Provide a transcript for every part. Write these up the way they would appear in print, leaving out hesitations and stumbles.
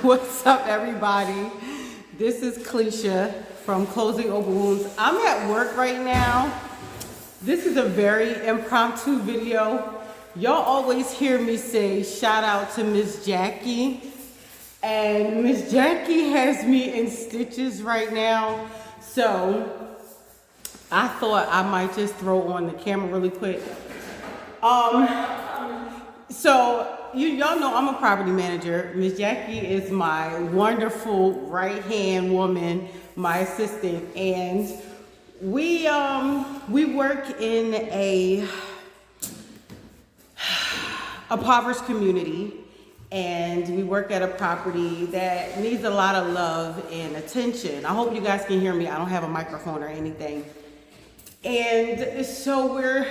What's up, everybody? This is Cleisha from Closing Open Wounds. I'm at work right now. This is a very impromptu video. Y'all always hear me say shout out to Miss Jackie. And Miss Jackie has me in stitches right now. So I thought I might just throw on the camera really quick. So y'all know I'm a property manager. Miss Jackie is my wonderful right-hand woman, my assistant, and we work in a impoverished community, and we work at a property that needs a lot of love and attention. I hope you guys can hear me. I don't have a microphone or anything. And so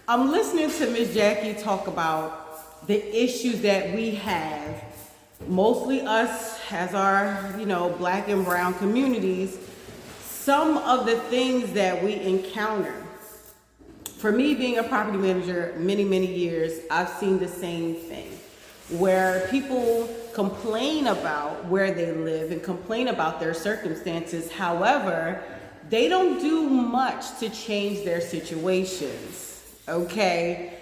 I'm listening to Miss Jackie talk about the issues that we have, mostly us as our, Black and brown communities, some of the things that we encounter. For me, being a property manager many, many years, I've seen the same thing, where people complain about where they live and complain about their circumstances. However, they don't do much to change their situations, okay?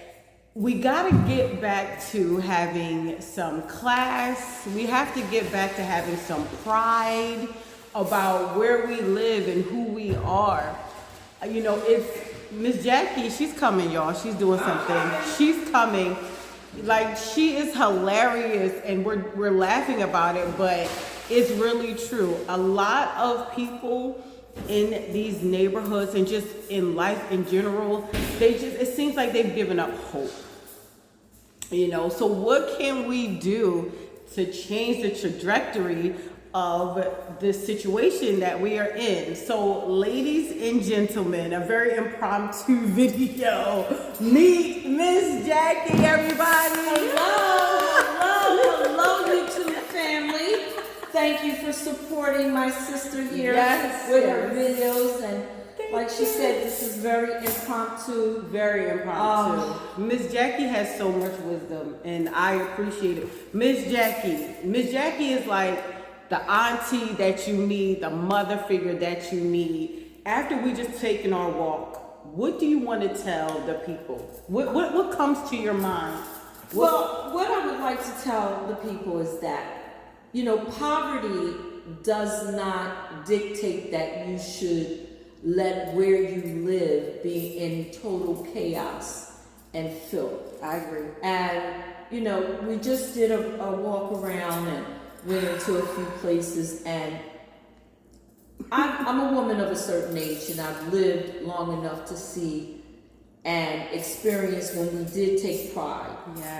We gotta get back to having some class. We have to get back to having some pride about where we live and who we are. It's Miss Jackie, she's coming, y'all. She's doing something. She's coming. Like, she is hilarious, and we're laughing about it, but it's really true. A lot of people in these neighborhoods and just in life in general, it seems like they've given up hope. So what can we do to change the trajectory of this situation that we are in? So, ladies and gentlemen, a very impromptu video. Meet Miss Jackie, everybody. Hello, YouTube family. Thank you for supporting my sister here with her videos. And like she said, this is very impromptu. Very impromptu. Miss Jackie has so much wisdom, and I appreciate it. Miss Jackie is like the auntie that you need, the mother figure that you need. After we just taken our walk, what do you want to tell the people? What comes to your mind? Well, what I would like to tell the people is that, poverty does not dictate that you should let where you live be in total chaos and filth. I agree. And, we just did a walk around and went into a few places, and I'm a woman of a certain age, and I've lived long enough to see and experience when we did take pride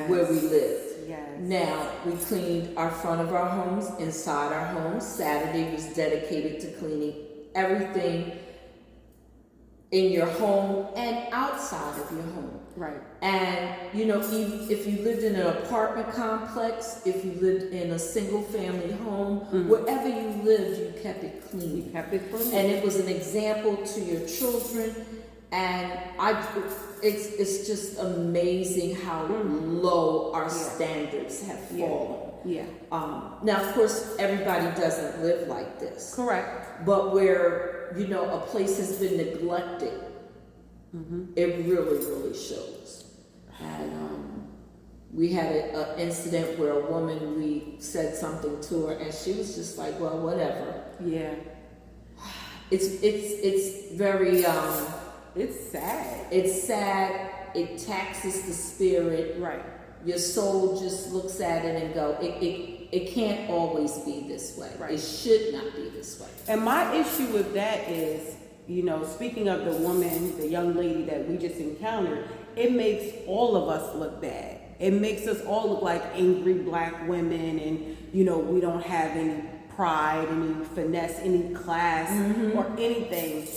where we lived. Yes. Now, we cleaned our front of our homes, inside our homes. Saturday was dedicated to cleaning everything in your home and outside of your home. Right. And, if you lived in an apartment complex, if you lived in a single family home, wherever you lived, you kept it clean. You kept it clean. And it was an example to your children. And it's just amazing how low our standards have fallen. Yeah. Now, of course, everybody doesn't live like this. Correct. But where, a place has been neglected, it really, really shows. And we had an incident where a woman, we said something to her, and she was just like, well, whatever. Yeah. It's very... it's sad. It's sad. It taxes the spirit. Right. Your soul just looks at it and go, it can't always be this way. Right. It should not be this way. And my issue with that is, speaking of the woman, the young lady that we just encountered, it makes all of us look bad. It makes us all look like angry Black women, and, we don't have any pride, any finesse, any class, or anything,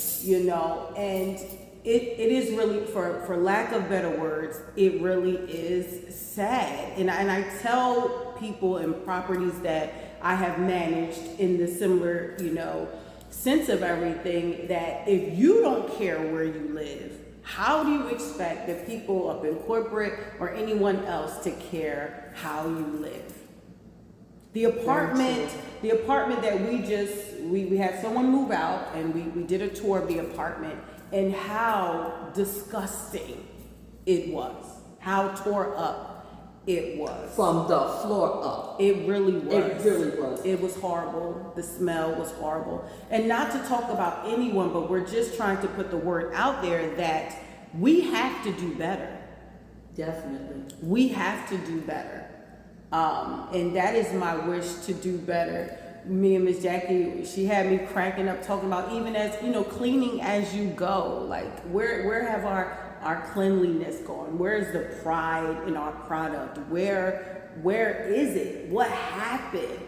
and it is really, for lack of better words, it really is sad. And I tell people in properties that I have managed in the similar, sense of everything, that if you don't care where you live, how do you expect the people up in corporate or anyone else to care how you live? The apartment that we had someone move out, and we did a tour of the apartment, and how disgusting it was, how tore up it was. From the floor up. It really was. It really was. It was horrible. The smell was horrible. And not to talk about anyone, but we're just trying to put the word out there that we have to do better. Definitely. We have to do better. And that is my wish, to do better. Me and Miss Jackie, she had me cracking up talking about, even as, cleaning as you go. Like, where have our cleanliness gone? Where is the pride in our product? Where is it? What happened?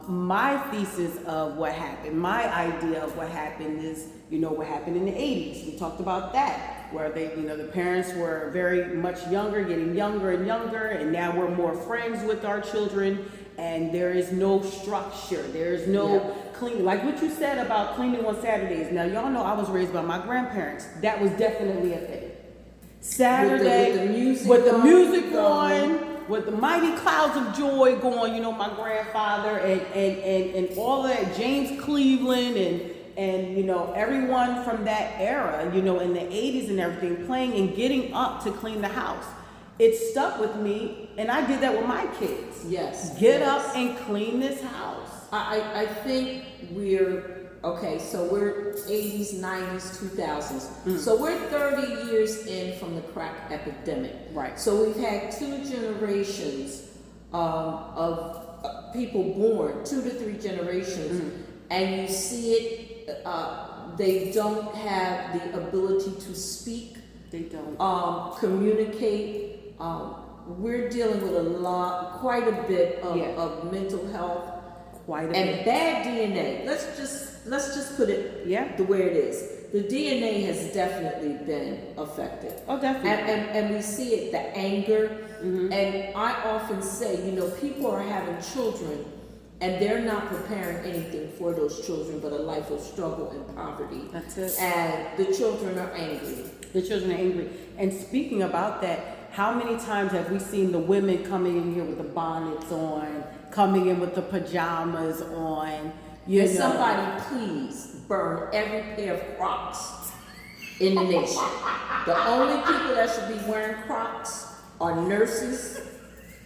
My thesis of what happened, my idea of what happened is, what happened in the 80s. We talked about that, where the parents were very much younger, getting younger and younger, and now we're more friends with our children, and there is no structure. There's no cleaning. Like what you said about cleaning on Saturdays. Now, y'all know I was raised by my grandparents. That was definitely a thing. Saturday, with the music going, with the mighty clouds of joy going, my grandfather and all that, James Cleveland and everyone from that era, in the 80s and everything, playing and getting up to clean the house. It stuck with me, and I did that with my kids. Yes. Get up and clean this house. I think so we're 80s, 90s, 2000s. So we're 30 years in from the crack epidemic. Right. So we've had 2 generations of people born, 2 to 3 generations, and you see it, they don't have the ability to speak. They don't. Communicate. We're dealing with quite a bit of mental health. Quite a and bit. Bad DNA. Let's just put it the way it is. The DNA has definitely been affected. Oh, definitely. And we see it, the anger. And I often say, people are having children and they're not preparing anything for those children but a life of struggle and poverty. That's it. And the children are angry. The children are angry. And speaking about that, how many times have we seen the women coming in here with the bonnets on, coming in with the pajamas on? Somebody please burn every pair of Crocs in the nation. The only people that should be wearing Crocs are nurses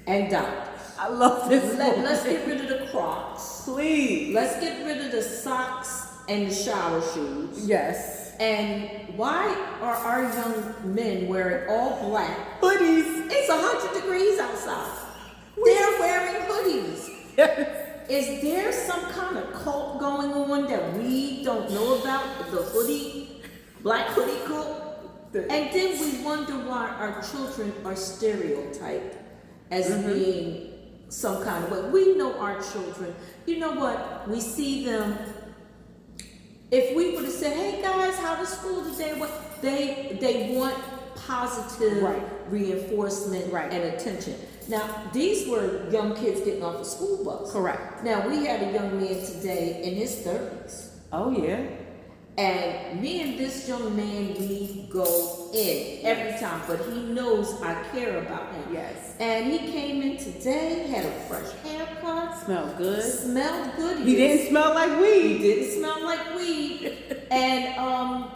and doctors. I love this. Let's get rid of the Crocs. Please. Let's get rid of the socks and the shower shoes. Yes. And why are our young men wearing all black hoodies? It's 100 degrees outside. They're wearing hoodies. Yes. Is there some kind of cult going on that we don't know about? The hoodie, black hoodie cult? And then we wonder why our children are stereotyped as being some kind of way. We know our children. You know what? We see them. If we would have said, "Hey guys, how was school today?" What they want positive reinforcement and attention. Now, these were young kids getting off the school bus. Correct. Now, we had a young man today in his 30s. Oh, yeah. And me and this young man, we go in every time, but he knows I care about him. Yes. And he came in today, had a fresh haircut. Smelled good. Smelled good. He didn't smell like weed. He didn't smell like weed. And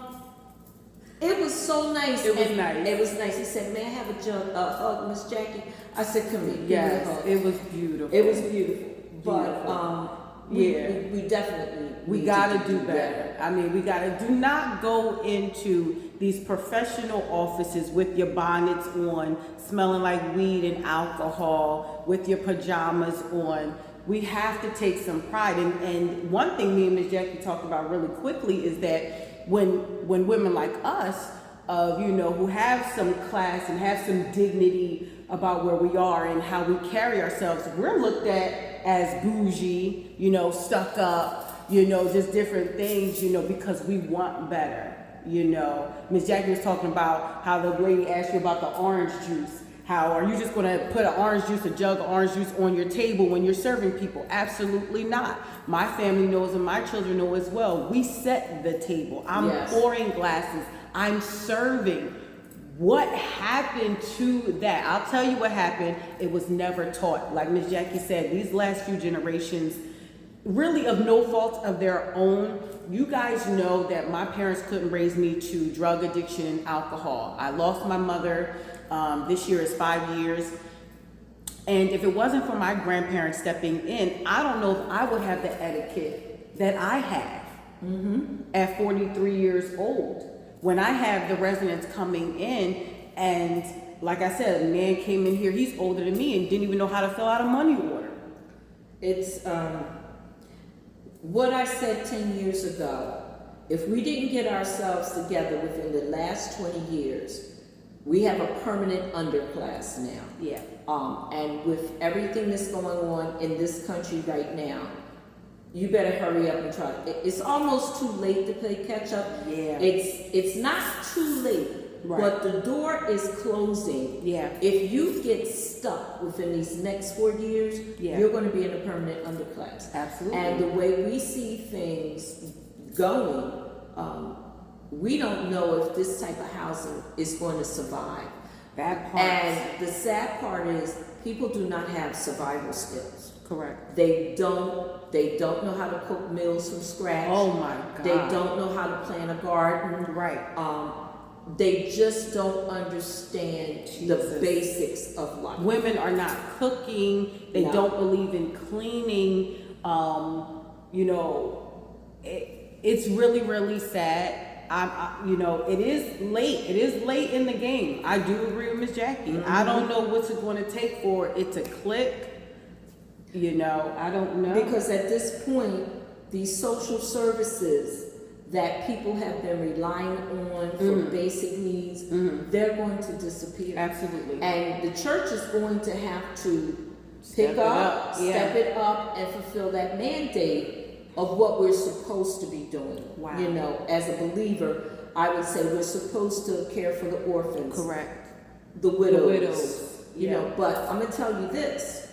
it was so nice. It was nice. It was nice. He said, "May I have a hug, Miss Jackie?" I said, "Come here." Yes, it was beautiful. It was beautiful. But we definitely we gotta do better. I mean, we gotta do not go into these professional offices with your bonnets on, smelling like weed and alcohol, with your pajamas on. We have to take some pride. And one thing me and Ms. Jackie talked about really quickly is that when women like us, who have some class and have some dignity about where we are and how we carry ourselves, we're looked at as bougie, stuck up, just different things, because we want better. Ms. Jackie was talking about how the lady asked you about the orange juice. How are you just going to put a jug of orange juice on your table when you're serving people? Absolutely not. My family knows and my children know as well. We set the table. I'm pouring glasses. I'm serving. What happened to that? I'll tell you what happened. It was never taught. Like Ms. Jackie said, these last few generations, really of no fault of their own. You guys know that my parents couldn't raise me to drug addiction and alcohol. I lost my mother. This year is 5 years. And if it wasn't for my grandparents stepping in, I don't know if I would have the etiquette that I have at 43 years old. When I have the residents coming in, and like I said, a man came in here, he's older than me and didn't even know how to fill out a money order. It's what I said 10 years ago. If we didn't get ourselves together within the last 20 years, we have a permanent underclass now. Yeah. And with everything that's going on in this country right now, you better hurry up and try. It's almost too late to play catch up. Yeah. It's not too late, right, but the door is closing. Yeah. If you get stuck within these next 4 years, you're going to be in a permanent underclass. Absolutely. And the way we see things going, we don't know if this type of housing is going to survive. That part. And the sad part is people do not have survival skills. Correct. They don't know how to cook meals from scratch. Oh my God. They don't know how to plant a garden. Right. They just don't understand the basics of life. Women are not cooking. They don't believe in cleaning. You know, it's really, really sad. You know, it is late. It is late in the game. I do agree with Ms. Jackie. I don't know what's it going to take for it to click. You know, I don't know. Because at this point, these social services that people have been relying on for basic needs, they're going to disappear. Absolutely. And the church is going to have to step it up, and fulfill that mandate of what we're supposed to be doing. Wow. You know, as a believer, I would say we're supposed to care for the orphans. Correct. The widows. You know, but I'm going to tell you this.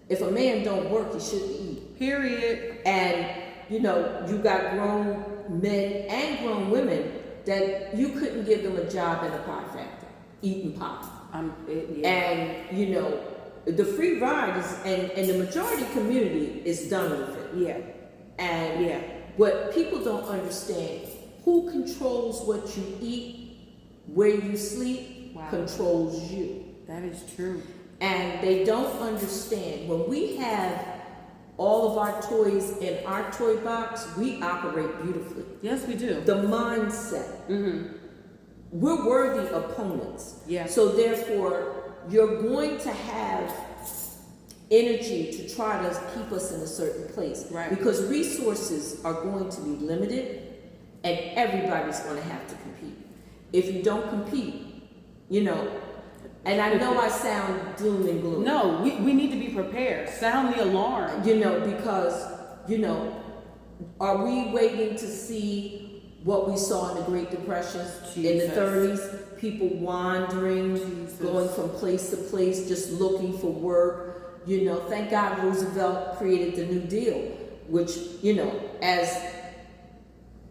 If a man don't work, he shouldn't eat. Period. And, you know, you got grown men and grown women that you couldn't give them a job in a pie factory, eating pie. And, you know, the free ride is, and the majority community is done with it. Yeah. And what people don't understand, who controls what you eat, where you sleep, controls you. That is true. And they don't understand, when we have all of our toys in our toy box, we operate beautifully. Yes, we do. The mindset. We're worthy opponents. Yeah. So therefore, you're going to have energy to try to keep us in a certain place. Right. Because resources are going to be limited, and everybody's going to have to compete. If you don't compete, you know, and I know I sound doom and gloom. No, we need to be prepared. Sound the alarm. You know, because, you know, are we waiting to see what we saw in the Great Depression in the 30s? People wandering, going from place to place, just looking for work. You know, thank God Roosevelt created the New Deal, which, you know, as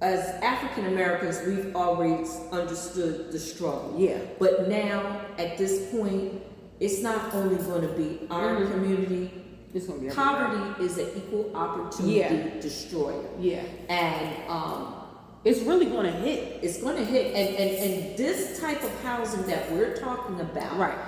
African Americans, we've always understood the struggle. Yeah. But now, at this point, it's not only going to be our community. It's going to be poverty is an equal opportunity destroyer. Yeah. And it's really going to hit. It's going to hit. And this type of housing that we're talking about, right?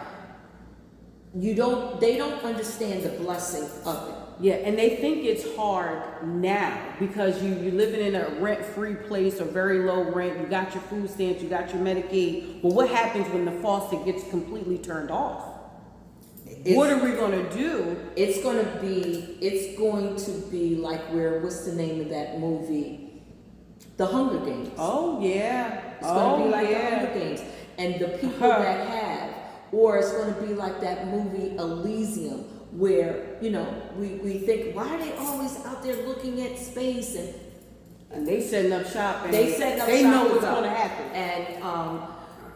They don't understand the blessing of it. Yeah, and they think it's hard now because you're living in a rent-free place or very low rent. You got your food stamps, you got your Medicaid. But what happens when the faucet gets completely turned off? What are we going to do? It's going to be like what's the name of that movie? The Hunger Games. Oh, yeah. It's going to be like the Hunger Games. And the people that have, or it's going to be like that movie Elysium, where, you know, we think, why are they always out there looking at space? And they setting up shop. And they know what's going to happen. And,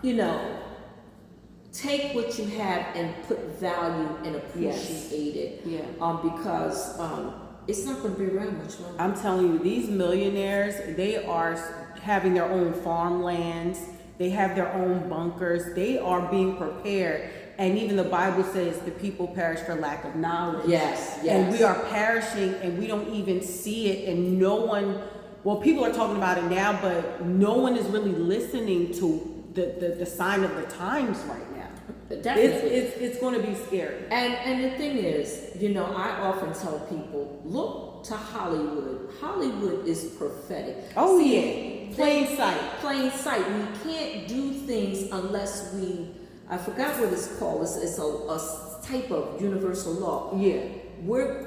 you know, take what you have and put value and appreciate it. Yeah. Because it's not going to be around much longer. I'm telling you, these millionaires, they are having their own farmlands. They have their own bunkers. They are being prepared. And even the Bible says the people perish for lack of knowledge. Yes, yes. And we are perishing and we don't even see it. And no one, well, people are talking about it now, but no one is really listening to the sign of the times right now. Definitely. It's going to be scary. And the thing is, I often tell people, look to Hollywood. Hollywood is prophetic. Oh, See, yeah. Plain sight. Plain sight. We can't do things unless I forgot what it's called. It's a type of universal law. Yeah. We're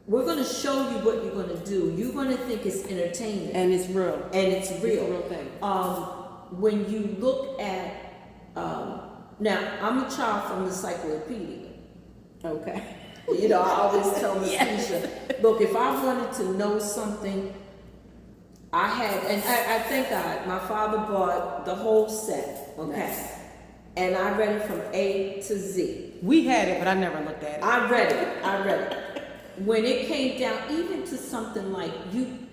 going to show you what you're going to do. You're going to think it's entertainment. And it's real. And it's real. It's a real thing. When you look at, now I'm a child from the encyclopedia. Okay. I always tell Miss Keisha, look, if I wanted to know something, I had, and I thank God, my father bought the whole set, okay? Nice. And I read it from A to Z. We had it, but I never looked at it. I read it. When it came down, even to something like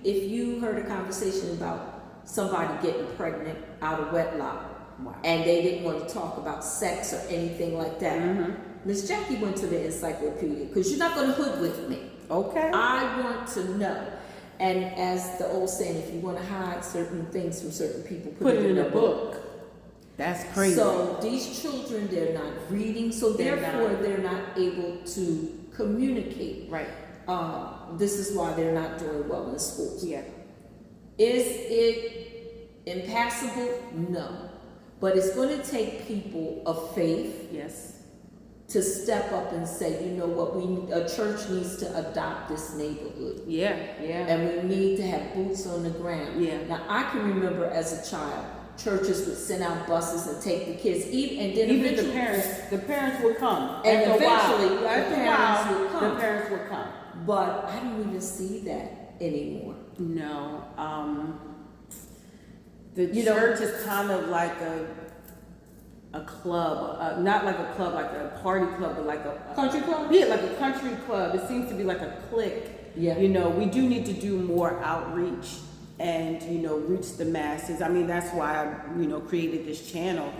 if you heard a conversation about somebody getting pregnant out of wedlock, Wow. and they didn't want to talk about sex or anything like that, Miss Jackie went to the encyclopedia, because you're not going to hoodwink me. Okay. I want to know. And as the old saying, if you want to hide certain things from certain people, Put it in a book. That's crazy. So these children, they're not reading, so therefore they're not able to communicate. Right. This is why they're not doing well in schools. Yeah. Is it impassable? No. But it's going to take people of faith, Yes. to step up and say, you know what, a church needs to adopt this neighborhood. Yeah. Yeah. And we need to have boots on the ground. Yeah. Now, I can remember as a child, churches would send out buses and take the kids, and then Even eventually, the parents would come. And After a while- eventually, after the a while, parents would come. The parents would come. but I don't even see that anymore. No. The church is kind of like a club, not like a club, like a party club, but like a Country club? Yeah, like a country club. It seems to be like a clique. Yeah. We do need to do more outreach and, reach the masses. I mean, that's why I, created this channel,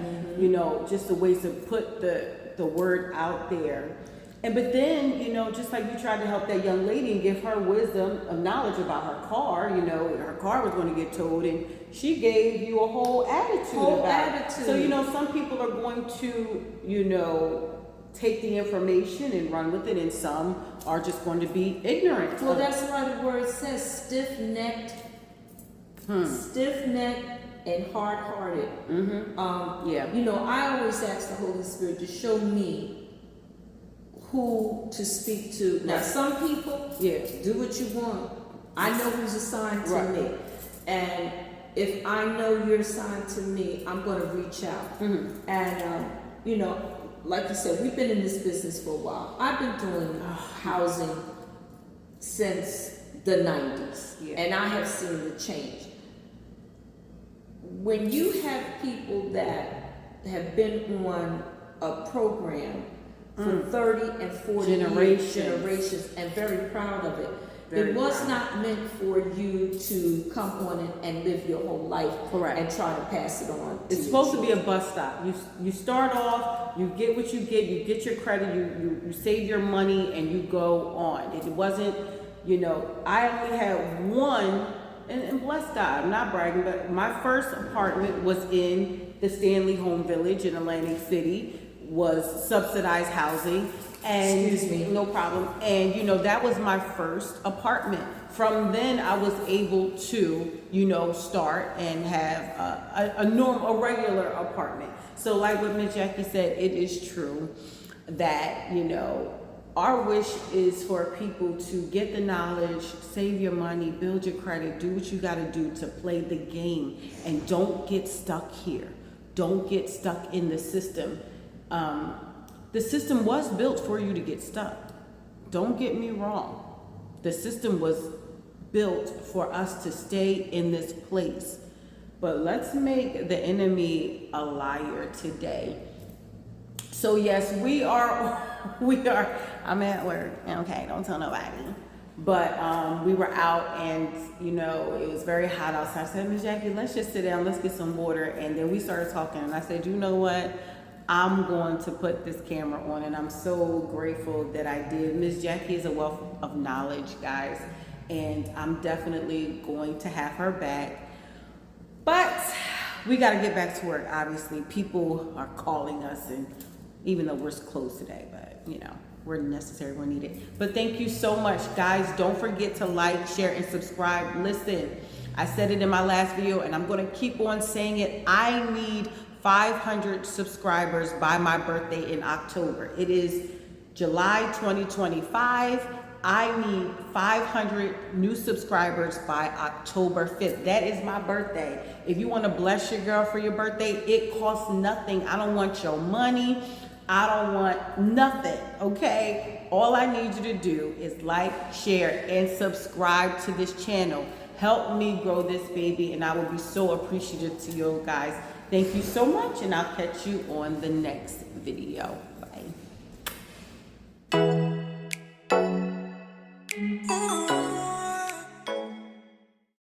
just a way to put the word out there. But then, just like you tried to help that young lady and give her wisdom of knowledge about her car, her car was going to get towed, and she gave you a whole attitude about it. So, some people are going to, take the information and run with it, and some are just going to be ignorant. Well, that's why the word says stiff-necked, and hard-hearted. Yeah. I always ask the Holy Spirit to show me who to speak to. Now, some people, do what you want. I know who's assigned to me. And if I know you're assigned to me, I'm going to reach out. And, like you said, we've been in this business for a while. I've been doing housing since the 90s. Yeah. And I have seen the change. When you have people that have been on a program for 30 and 40 generations, and very proud of it. It was not meant for you to come on and live your whole life. Correct. And try to pass it on. It's supposed to be a bus stop. You start off, you get what you get your credit, you save your money, and you go on. It wasn't, I only had one, and bless God, I'm not bragging, but my first apartment was in the Stanley Home Village in Atlantic City, was subsidized housing. And Excuse me. No problem. And that was my first apartment. From then I was able to, start and have a regular apartment. So like what Ms. Jackie said, it is true that, our wish is for people to get the knowledge, save your money, build your credit, do what you got to do to play the game, and don't get stuck here. Don't get stuck in the system. The system was built for you to get stuck. Don't get me wrong. The system was built for us to stay in this place. But let's make the enemy a liar today So yes, we are, I'm at work, okay, don't tell nobody. But we were out and, you know, it was very hot outside. I said, Miss Jackie, let's just sit down, let's get some water. And then we started talking and I said, you know what? I'm going to put this camera on, and I'm so grateful that I did. Miss Jackie is a wealth of knowledge, guys, and I'm definitely going to have her back. But we got to get back to work, obviously. People are calling us, and even though we're closed today, but you know, we're necessary, we're needed. But thank you so much, guys. Don't forget to like, share, and subscribe. Listen, I said it in my last video, and I'm going to keep on saying it. I need 500 subscribers by my birthday in October. It is July 2025. I need 500 new subscribers by October 5th. That is my birthday. If you want to bless your girl for your birthday, it costs nothing. I don't want your money. I don't want nothing, okay? All I need you to do is like, share, and subscribe to this channel. Help me grow this baby, and I will be so appreciative to you guys. Thank you so much, and I'll catch you on the next video.